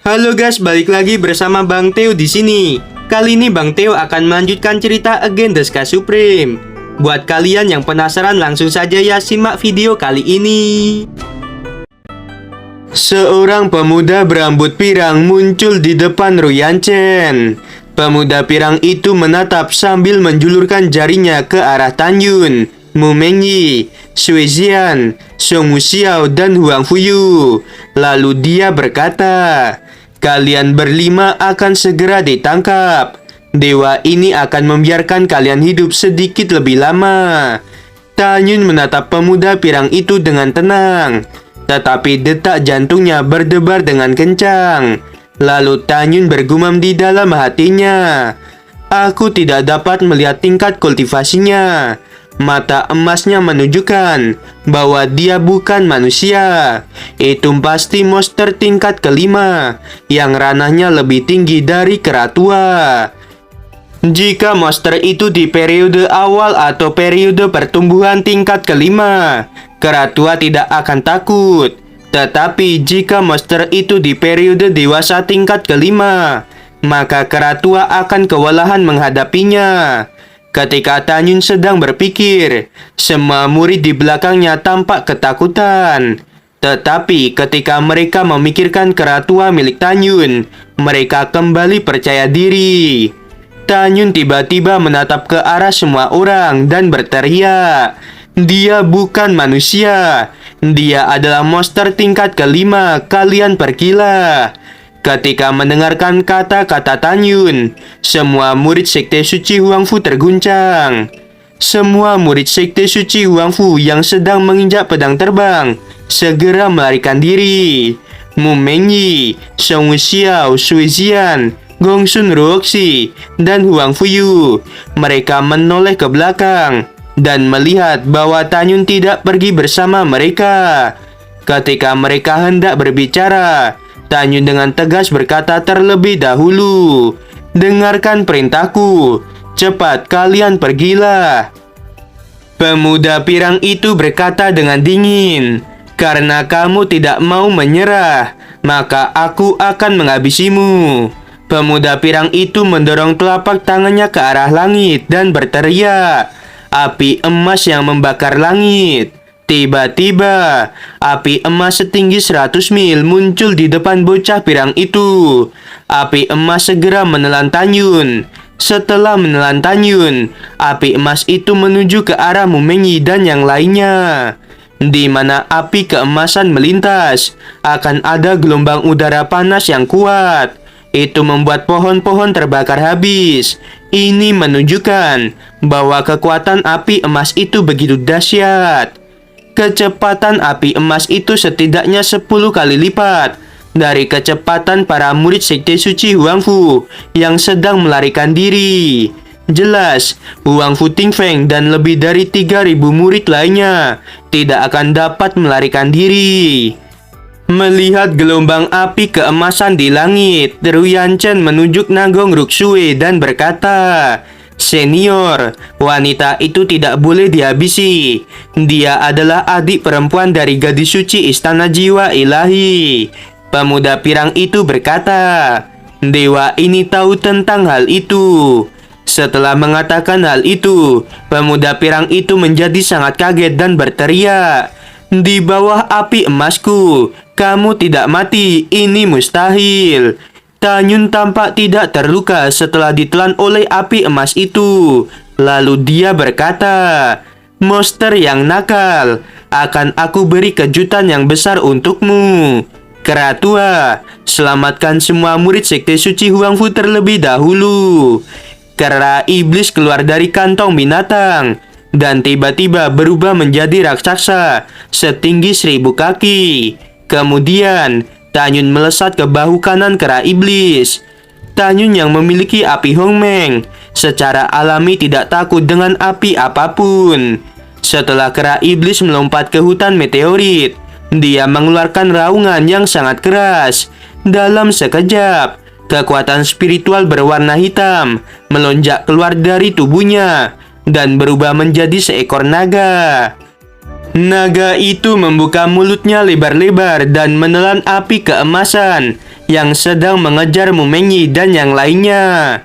Halo guys, balik lagi bersama Bang Theo di sini. Kali ini Bang Theo akan melanjutkan cerita Again the Sky Supreme. Buat kalian yang penasaran, langsung saja ya simak video kali ini. Seorang pemuda berambut pirang muncul di depan Ruyan Chen. Pemuda pirang itu menatap sambil menjulurkan jarinya ke arah Tan Yun, Mu Mengyi, Sui Jian, Song Wuxiao, dan Huang Fuyu. Lalu dia berkata, "Kalian berlima akan segera ditangkap. Dewa ini akan membiarkan kalian hidup sedikit lebih lama." Tan Yun menatap pemuda pirang itu dengan tenang, tetapi detak jantungnya berdebar dengan kencang. Lalu Tan Yun bergumam di dalam hatinya, "Aku tidak dapat melihat tingkat kultivasinya. Mata emasnya menunjukkan bahwa dia bukan manusia. Itu pasti monster tingkat kelima yang ranahnya lebih tinggi dari Keratua. Jika monster itu di periode awal atau periode pertumbuhan tingkat kelima, Keratua tidak akan takut. Tetapi jika monster itu di periode dewasa tingkat kelima, maka Keratua akan kewalahan menghadapinya." Ketika Tan Yun sedang berpikir, semua murid di belakangnya tampak ketakutan. Tetapi ketika mereka memikirkan Keratua milik Tan Yun, mereka kembali percaya diri. Tan Yun tiba-tiba menatap ke arah semua orang dan berteriak, "Dia bukan manusia. Dia adalah monster tingkat kelima. Kalian pergilah." Ketika mendengarkan kata-kata Tan Yun, semua murid Sekte Suci Huangfu terguncang. Semua murid Sekte Suci Huangfu yang sedang menginjak pedang terbang segera melarikan diri. Mu Mengyi, Song Wuxiao, Sui Jian, Gongsun Ruoxi, dan Huang Fuyu, mereka menoleh ke belakang dan melihat bahwa Tan Yun tidak pergi bersama mereka. Ketika mereka hendak berbicara, Tan Yun dengan tegas berkata terlebih dahulu, "Dengarkan perintahku. Cepat kalian pergilah." Pemuda pirang itu berkata dengan dingin, "Karena kamu tidak mau menyerah, maka aku akan menghabisimu." Pemuda pirang itu mendorong telapak tangannya ke arah langit dan berteriak, "Api emas yang membakar langit." Tiba-tiba, api emas setinggi 100 mil muncul di depan bocah pirang itu. Api emas segera menelan Tan Yun. Setelah menelan Tan Yun, api emas itu menuju ke arah Mu Mengyi dan yang lainnya. Di mana api keemasan melintas, akan ada gelombang udara panas yang kuat. Itu membuat pohon-pohon terbakar habis. Ini menunjukkan bahwa kekuatan api emas itu begitu dahsyat. Kecepatan api emas itu setidaknya 10 kali lipat dari kecepatan para murid Sekte Suci Huangfu yang sedang melarikan diri. Jelas, Huangfu Tingfeng dan lebih dari 3.000 murid lainnya tidak akan dapat melarikan diri. Melihat gelombang api keemasan di langit, Ruyan Chen menunjuk Nagong Ruksue dan berkata, "Senior, wanita itu tidak boleh dihabisi. Dia adalah adik perempuan dari gadis suci Istana Jiwa Ilahi." Pemuda pirang itu berkata, "Dewa ini tahu tentang hal itu." Setelah mengatakan hal itu, pemuda pirang itu menjadi sangat kaget dan berteriak, "Di bawah api emasku, kamu tidak mati. Ini mustahil." Tan Yun tampak tidak terluka setelah ditelan oleh api emas itu. Lalu dia berkata, "Monster yang nakal, akan aku beri kejutan yang besar untukmu. Keratua, selamatkan semua murid Sekte Suci Huangfu terlebih dahulu." Kera iblis keluar dari kantong binatang dan tiba-tiba berubah menjadi raksasa setinggi 1000 kaki. Kemudian Tan Yun melesat ke bahu kanan kera iblis. Tan Yun yang memiliki api Hongmeng secara alami tidak takut dengan api apapun. Setelah kera iblis melompat ke hutan meteorit, dia mengeluarkan raungan yang sangat keras. Dalam sekejap, kekuatan spiritual berwarna hitam melonjak keluar dari tubuhnya dan berubah menjadi seekor naga. Naga itu membuka mulutnya lebar-lebar dan menelan api keemasan yang sedang mengejar Mumengyi dan yang lainnya.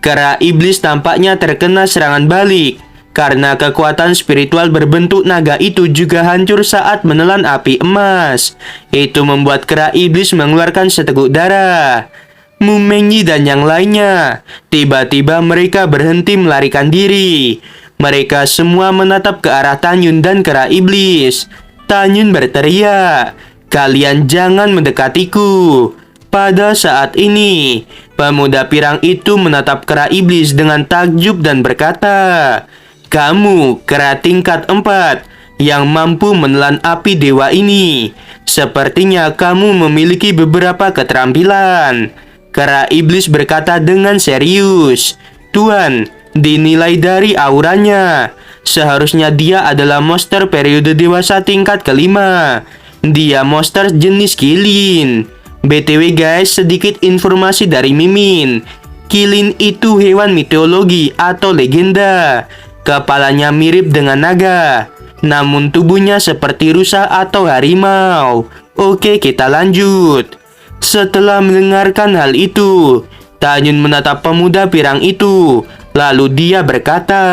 Kera iblis tampaknya terkena serangan balik, karena kekuatan spiritual berbentuk naga itu juga hancur saat menelan api emas. Itu membuat kera iblis mengeluarkan seteguk darah. Mumengyi dan yang lainnya, tiba-tiba mereka berhenti melarikan diri. Mereka semua menatap ke arah Tanyun dan kera iblis. Tanyun berteriak, "Kalian jangan mendekatiku." Pada saat ini, pemuda pirang itu menatap kera iblis dengan takjub dan berkata, "Kamu kera tingkat 4 yang mampu menelan api dewa ini. Sepertinya kamu memiliki beberapa keterampilan." Kera iblis berkata dengan serius, "Tuan, dinilai dari auranya, seharusnya dia adalah monster periode dewasa tingkat kelima. Dia monster jenis Qilin. BTW guys, sedikit informasi dari Mimin. Qilin itu hewan mitologi atau legenda. Kepalanya mirip dengan naga, namun tubuhnya seperti rusa atau harimau. Oke, kita lanjut." Setelah mendengarkan hal itu, Tanyun menatap pemuda pirang itu. Lalu dia berkata,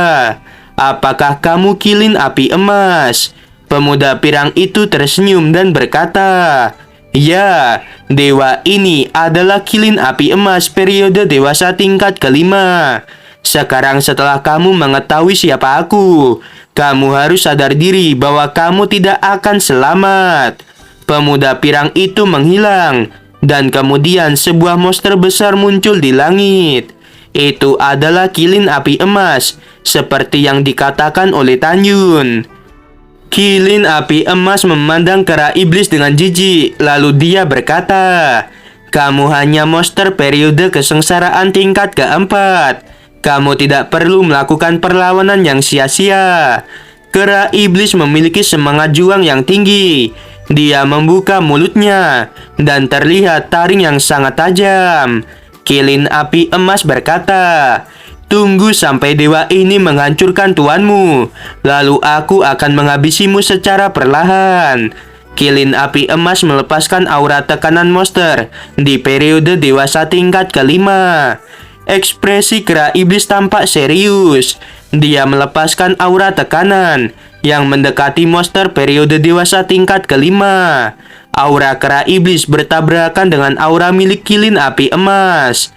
"Apakah kamu Qilin api emas?" Pemuda pirang itu tersenyum dan berkata, "Ya, dewa ini adalah Qilin api emas periode dewasa tingkat kelima. Sekarang setelah kamu mengetahui siapa aku, kamu harus sadar diri bahwa kamu tidak akan selamat." Pemuda pirang itu menghilang, dan kemudian sebuah monster besar muncul di langit. Itu adalah Qilin api emas, seperti yang dikatakan oleh Tanyun. Qilin api emas memandang kera iblis dengan jijik, lalu dia berkata, "Kamu hanya monster periode kesengsaraan tingkat keempat. Kamu tidak perlu melakukan perlawanan yang sia-sia." Kera iblis memiliki semangat juang yang tinggi. Dia membuka mulutnya, dan terlihat taring yang sangat tajam. Qilin api emas berkata, "Tunggu sampai dewa ini menghancurkan tuanmu, lalu aku akan menghabisimu secara perlahan." Qilin api emas melepaskan aura tekanan monster di periode dewasa tingkat kelima. Ekspresi kera iblis tampak serius. Dia melepaskan aura tekanan yang mendekati monster periode dewasa tingkat kelima. Aura kera iblis bertabrakan dengan aura milik Qilin api emas.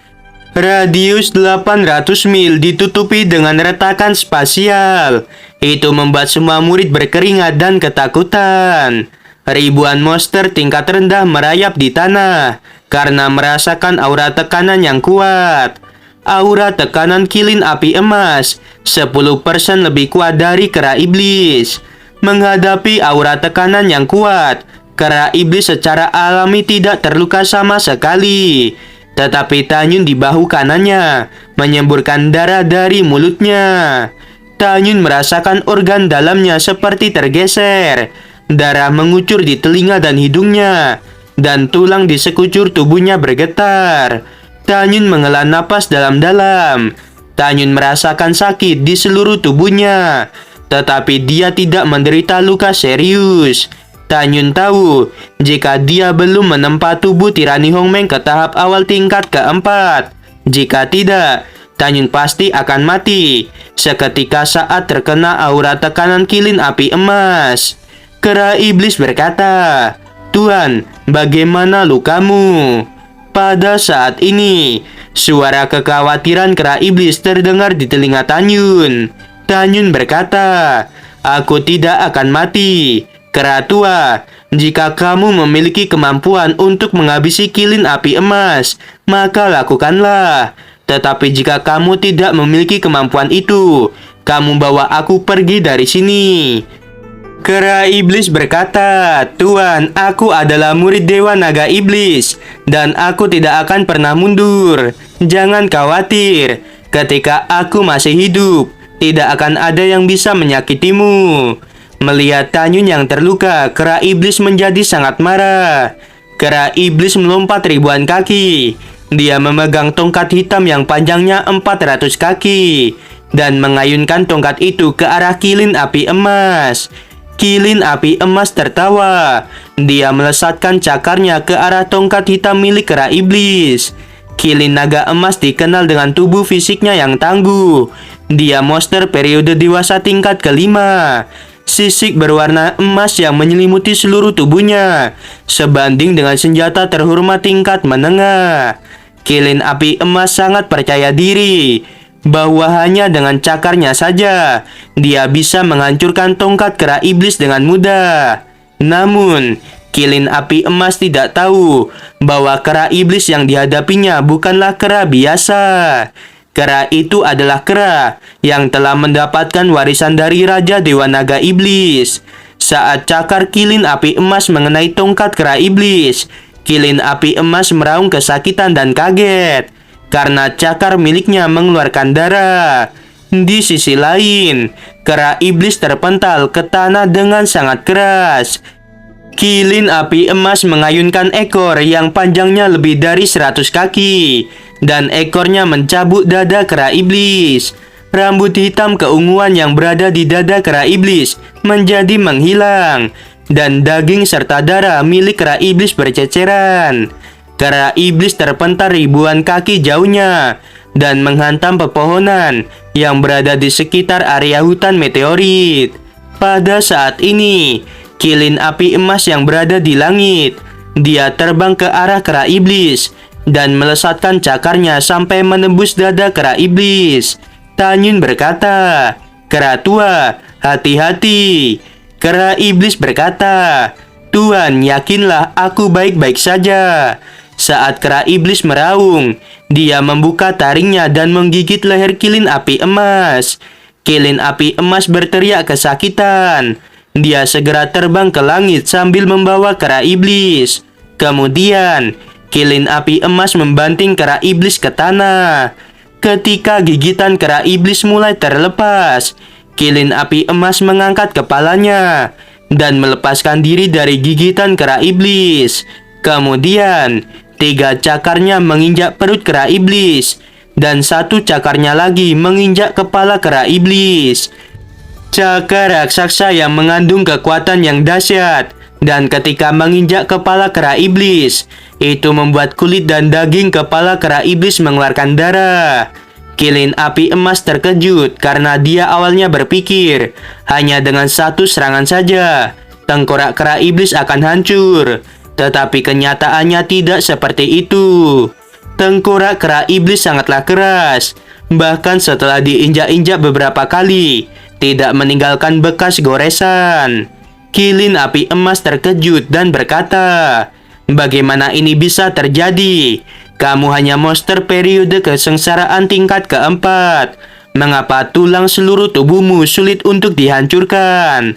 Radius 800 mil ditutupi dengan retakan spasial. Itu membuat semua murid berkeringat dan ketakutan. Ribuan monster tingkat rendah merayap di tanah karena merasakan aura tekanan yang kuat. Aura tekanan Qilin api emas 10% lebih kuat dari kera iblis. Menghadapi aura tekanan yang kuat, kera iblis secara alami tidak terluka sama sekali. Tetapi Tanyun di bahu kanannya menyemburkan darah dari mulutnya. Tanyun merasakan organ dalamnya seperti tergeser. Darah mengucur di telinga dan hidungnya, dan tulang di sekujur tubuhnya bergetar. Tanyun menghela napas dalam-dalam. Tanyun merasakan sakit di seluruh tubuhnya, tetapi dia tidak menderita luka serius. Tanyun tahu jika dia belum menempa tubuh tirani Hongmeng ke tahap awal tingkat keempat. Jika tidak, Tanyun pasti akan mati seketika saat terkena aura tekanan Qilin api emas. Kera iblis berkata, "Tuan, bagaimana lukamu?" Pada saat ini, suara kekhawatiran kera iblis terdengar di telinga Tanyun. Tanyun berkata, "Aku tidak akan mati. Kera tua, jika kamu memiliki kemampuan untuk menghabisi Qilin api emas, maka lakukanlah. Tetapi jika kamu tidak memiliki kemampuan itu, kamu bawa aku pergi dari sini." Kera iblis berkata, "Tuan, aku adalah murid Dewa Naga Iblis, dan aku tidak akan pernah mundur. Jangan khawatir, ketika aku masih hidup, tidak akan ada yang bisa menyakitimu." Melihat Tanyun yang terluka, kera iblis menjadi sangat marah. Kera iblis melompat ribuan kaki. Dia memegang tongkat hitam yang panjangnya 400 kaki, dan mengayunkan tongkat itu ke arah Qilin api emas. Kilin api emas tertawa. Dia melesatkan cakarnya ke arah tongkat hitam milik kera iblis. Kilin naga emas dikenal dengan tubuh fisiknya yang tangguh. Dia monster periode dewasa tingkat kelima. Sisik berwarna emas yang menyelimuti seluruh tubuhnya, sebanding dengan senjata terhormat tingkat menengah. Kilin api emas sangat percaya diri bahwa hanya dengan cakarnya saja dia bisa menghancurkan tongkat kera iblis dengan mudah. Namun, Kilin api emas tidak tahu bahwa kera iblis yang dihadapinya bukanlah kera biasa. Kera itu adalah kera yang telah mendapatkan warisan dari Raja Dewa Naga Iblis. Saat cakar Kilin api emas mengenai tongkat kera iblis, Kilin api emas meraung kesakitan dan kaget karena cakar miliknya mengeluarkan darah. Di sisi lain, kera iblis terpental ke tanah dengan sangat keras. Kilin api emas mengayunkan ekor yang panjangnya lebih dari 100 kaki, dan ekornya mencabut dada kera iblis. Rambut hitam keunguan yang berada di dada kera iblis menjadi menghilang, dan daging serta darah milik kera iblis berceceran. Kera iblis terpental ribuan kaki jauhnya dan menghantam pepohonan yang berada di sekitar area hutan meteorit. Pada saat ini, Kilin api emas yang berada di langit. Dia terbang ke arah kera iblis dan melesatkan cakarnya sampai menembus dada kera iblis. Tanyun berkata, "Kera tua, hati-hati." Kera iblis berkata, "Tuan, yakinlah aku baik-baik saja." Saat kera iblis meraung, dia membuka taringnya dan menggigit leher Kilin api emas. Kilin api emas berteriak kesakitan. Dia segera terbang ke langit sambil membawa kera iblis. Kemudian, Kilin api emas membanting kera iblis ke tanah. Ketika gigitan kera iblis mulai terlepas, Kilin api emas mengangkat kepalanya dan melepaskan diri dari gigitan kera iblis. Kemudian, 3 cakarnya menginjak perut kera iblis, dan 1 cakarnya lagi menginjak kepala kera iblis. Cakar raksasa yang mengandung kekuatan yang dahsyat, dan ketika menginjak kepala kera iblis, itu membuat kulit dan daging kepala kera iblis mengeluarkan darah. Kilin api emas terkejut karena dia awalnya berpikir hanya dengan 1 serangan saja tengkorak kera iblis akan hancur. Tetapi kenyataannya tidak seperti itu. Tengkorak kera iblis sangatlah keras. Bahkan setelah diinjak-injak beberapa kali, tidak meninggalkan bekas goresan. Kilin api emas terkejut dan berkata, "Bagaimana ini bisa terjadi? Kamu hanya monster periode kesengsaraan tingkat keempat. Mengapa tulang seluruh tubuhmu sulit untuk dihancurkan?"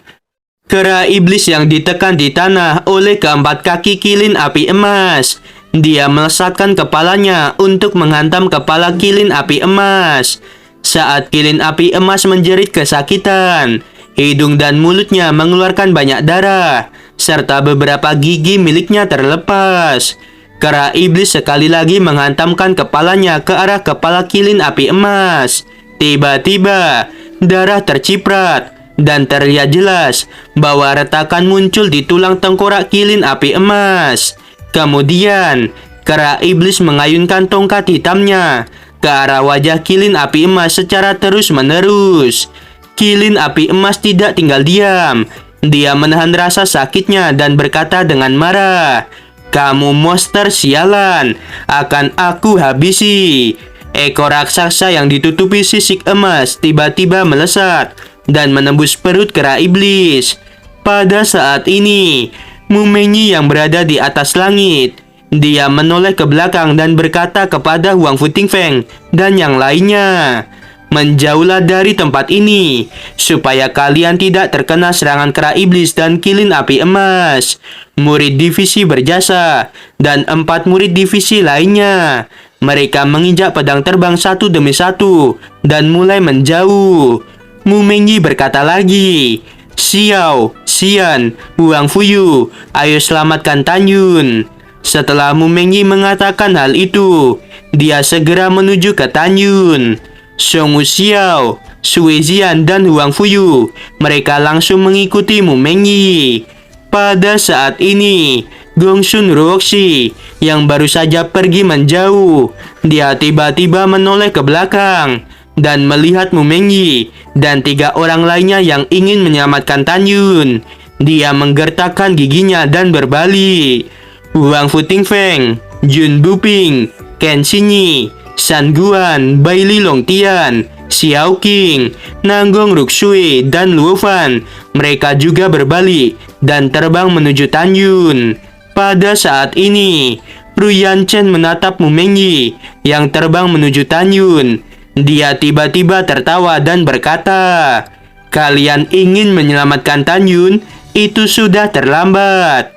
Kera iblis yang ditekan di tanah oleh keempat kaki Kilin api emas. Dia melesatkan kepalanya untuk menghantam kepala Kilin api emas. Saat Kilin api emas menjerit kesakitan, hidung dan mulutnya mengeluarkan banyak darah, serta beberapa gigi miliknya terlepas. Kera iblis sekali lagi menghantamkan kepalanya ke arah kepala Kilin api emas. Tiba-tiba, darah terciprat, dan terlihat jelas bahwa retakan muncul di tulang tengkorak Kilin api emas. Kemudian, kera iblis mengayunkan tongkat hitamnya ke arah wajah Kilin api emas secara terus-menerus. Kilin api emas tidak tinggal diam. Dia menahan rasa sakitnya dan berkata dengan marah, "Kamu monster sialan, akan aku habisi." Ekor raksasa yang ditutupi sisik emas tiba-tiba melesat dan menembus perut kera iblis. Pada saat ini, Mumenyi yang berada di atas langit. Dia menoleh ke belakang dan berkata kepada Huang Futingfeng dan yang lainnya, "Menjauhlah dari tempat ini, supaya kalian tidak terkena serangan kera iblis dan Kilin api emas." Murid divisi berjasa dan 4 murid divisi lainnya, mereka menginjak pedang terbang satu demi satu dan mulai menjauh. Mumenyi berkata lagi, "Xiao, Xian, Huang Fuyu, ayo selamatkan Tanyun." Setelah Mumenyi mengatakan hal itu, dia segera menuju ke Tanyun. Song Wuxiao, Sui Jian, dan Huang Fuyu. Mereka langsung mengikuti Mu Mengyi. Pada saat ini, Gongsun Ruoxi yang baru saja pergi menjauh, dia tiba-tiba menoleh ke belakang dan melihat Mu Mengyi dan 3 orang lainnya yang ingin menyelamatkan Tan Yun. Dia menggertakkan giginya dan berbalik. Wang Futingfeng, Jun Buping, Ken Xinyi, San Guan, Bai Li Longtian, Xiao Qing, Nanggong Ruksui, dan Luo Fan. Mereka juga berbalik dan terbang menuju Tan Yun. Pada saat ini, Ruyan Chen menatap Mu Mengyi yang terbang menuju Tan Yun. Dia tiba-tiba tertawa dan berkata, "Kalian ingin menyelamatkan Tan Yun? Itu sudah terlambat."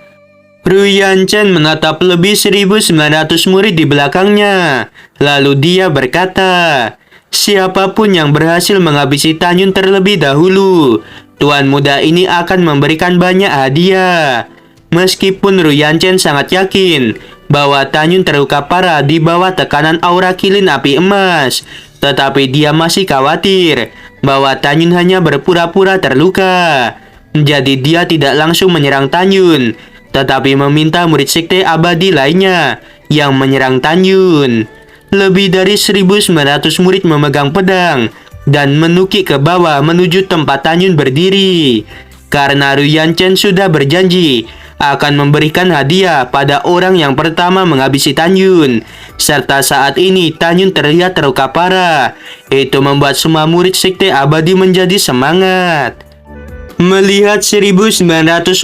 Ruyan Chen menatap lebih 1.900 murid di belakangnya. Lalu dia berkata, "Siapapun yang berhasil menghabisi Tan Yun terlebih dahulu, tuan muda ini akan memberikan banyak hadiah." Meskipun Ruyan Chen sangat yakin bahwa Tan Yun terluka parah di bawah tekanan aura kilin api emas, tetapi dia masih khawatir bahwa Tan Yun hanya berpura-pura terluka. Jadi dia tidak langsung menyerang Tan Yun, tetapi meminta murid sekte abadi lainnya yang menyerang Tan Yun. Lebih dari 1.900 murid memegang pedang dan menukik ke bawah menuju tempat Tan Yun berdiri. Karena Ruyan Chen sudah berjanji akan memberikan hadiah pada orang yang pertama menghabisi Tan Yun. Serta saat ini Tan Yun terlihat terluka parah. Itu membuat semua murid sekte abadi menjadi semangat. Melihat 1.900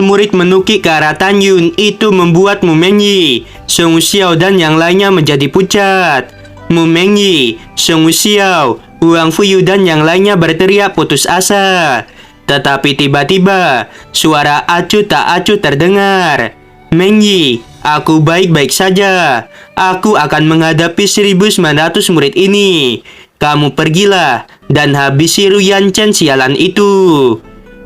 murid menukik ke arah Tan Yun, itu membuat Mu Mengyi, Song Wuxiao, dan yang lainnya menjadi pucat. Mu Mengyi, Song Wuxiao, Huang Fuyu, dan yang lainnya berteriak putus asa. Tetapi tiba-tiba, suara acuh tak acuh terdengar. "Mengyi, aku baik-baik saja. Aku akan menghadapi 1.900 murid ini. Kamu pergilah dan habisi Ruyan Chen sialan itu."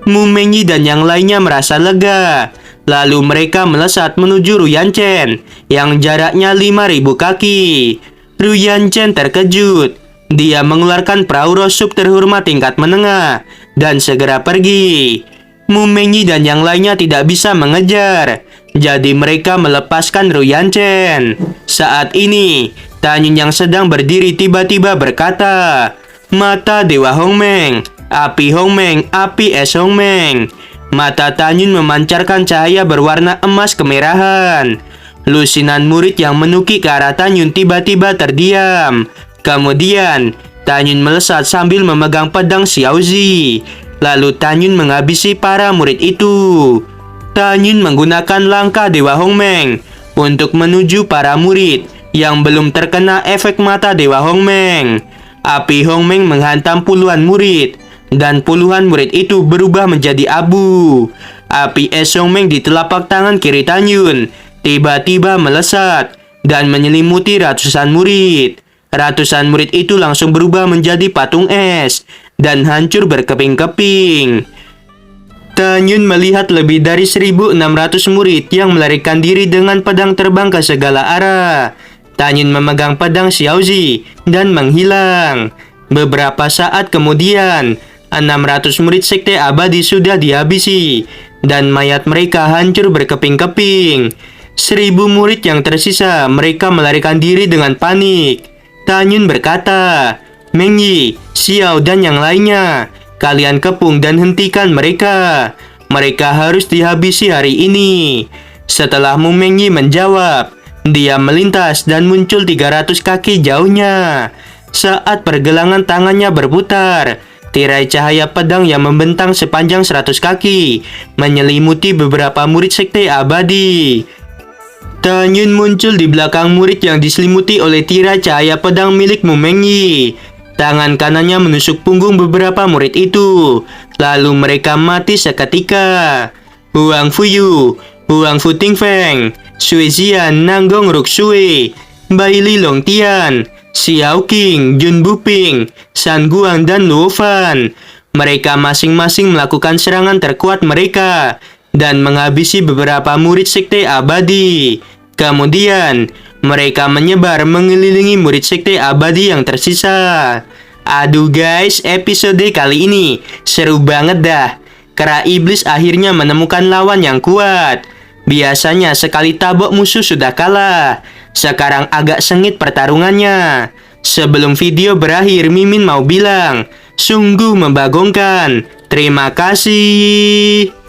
Mu Mengyi dan yang lainnya merasa lega. Lalu mereka melesat menuju Ruyan Chen yang jaraknya 5.000 kaki. Ruyan Chen terkejut. Dia mengeluarkan perahu rosup terhormat tingkat menengah dan segera pergi. Mu Mengyi dan yang lainnya tidak bisa mengejar. Jadi mereka melepaskan Ruyan Chen. Saat ini, Tan Yun yang sedang berdiri tiba-tiba berkata, "Mata Dewa Hongmeng, api Hongmeng, api es Hongmeng." Mata Tan Yun memancarkan cahaya berwarna emas kemerahan. Lusinan murid yang menukik ke arah Tan Yun tiba-tiba terdiam. Kemudian, Tan Yun melesat sambil memegang pedang Xiaozi. Lalu Tan Yun menghabisi para murid itu. Tan Yun menggunakan langkah Dewa Hongmeng untuk menuju para murid yang belum terkena efek mata Dewa Hongmeng. Api Hongmeng menghantam puluhan murid, dan puluhan murid itu berubah menjadi abu. Api es Hongmeng di telapak tangan kiri Tan Yun tiba-tiba melesat dan menyelimuti ratusan murid. Ratusan murid itu langsung berubah menjadi patung es dan hancur berkeping-keping. Tan Yun melihat lebih dari 1.600 murid yang melarikan diri dengan pedang terbang ke segala arah. Tan Yun memegang pedang Xiaozi dan menghilang. Beberapa saat kemudian, 600 murid sekte abadi sudah dihabisi dan mayat mereka hancur berkeping-keping. 1.000 murid yang tersisa, mereka melarikan diri dengan panik. Tan Yun berkata, "Mengyi, Xiao, dan yang lainnya, kalian kepung dan hentikan mereka. Mereka harus dihabisi hari ini." Setelah Mu Mengyi menjawab, dia melintas dan muncul 300 kaki jauhnya. Saat pergelangan tangannya berputar, tirai cahaya pedang yang membentang sepanjang 100 kaki menyelimuti beberapa murid sekte abadi. Tan Yun muncul di belakang murid yang diselimuti oleh tirai cahaya pedang milik Mu Mengyi. Tangan kanannya menusuk punggung beberapa murid itu, lalu mereka mati seketika. Huang Fuyu, Huang Futingfeng, Sui Jian, Nanggong Ruksui, Bai Li Longtian, Xiao Qing, Jun Buping, San Guan, dan Luo Fan. Mereka masing-masing melakukan serangan terkuat mereka dan menghabisi beberapa murid sekte abadi. Kemudian, mereka menyebar mengelilingi murid sekte abadi yang tersisa. Aduh guys, episode kali ini seru banget dah. Kera iblis akhirnya menemukan lawan yang kuat. Biasanya sekali tabok musuh sudah kalah. Sekarang agak sengit pertarungannya. Sebelum video berakhir, Mimin mau bilang, sungguh membagongkan. Terima kasih.